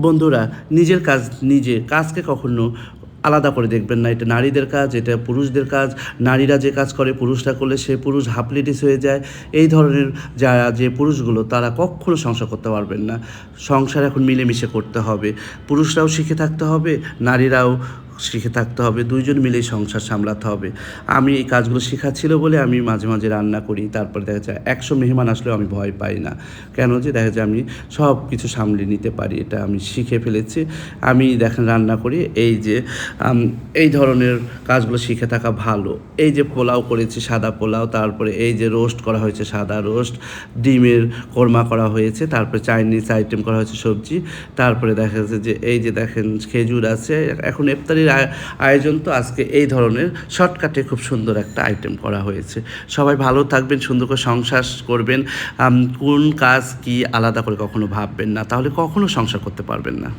বন্ধুরা, নিজের কাজ নিজে, কাজকে কখনো আলাদা করে দেখবেন না। এটা নারীদের কাজ, এটা পুরুষদের কাজ। নারীরা যে কাজ করে পুরুষরা করলে সে পুরুষ হাফলেটিস হয়ে যায়। এই ধরনের যারা যে পুরুষগুলো তারা কক্ষনো সংসার করতে পারবেন না। সংসার এখন মিলেমিশে করতে হবে। পুরুষরাও শিখে থাকতে হবে, নারীরাও শিখে থাকতে হবে, দুইজন মিলেই সংসার সামলাতে হবে। আমি এই কাজগুলো শেখা ছিল বলে আমি মাঝে মাঝে রান্না করি। তারপরে দেখা যায় ১০০ মেহমান আসলেও আমি ভয় পাই না। কেন যে দেখা যায় আমি সব কিছু সামলে নিতে পারি, এটা আমি শিখে ফেলেছি। আমি দেখেন রান্না করি, এই যে এই ধরনের কাজগুলো শিখে থাকা ভালো। এই যে পোলাও করেছি, সাদা পোলাও, তারপরে এই যে রোস্ট করা হয়েছে, সাদা রোস্ট, ডিমের কোরমা করা হয়েছে, তারপরে চাইনিজ আইটেম করা হয়েছে সবজি, তারপরে দেখা যাচ্ছে যে এই যে দেখেন খেজুর আছে। এখন ইফতারির আয়োজন, তো আজকে এই ধরনের শর্টকাটে খুব সুন্দর একটা আইটেম করা হয়েছে। সবাই ভালো থাকবেন, সুন্দর করে সংসার করবেন। কোন কাজ কি আলাদা করে কখনো ভাববেন না, তাহলে কখনো সংসার করতে পারবেন না।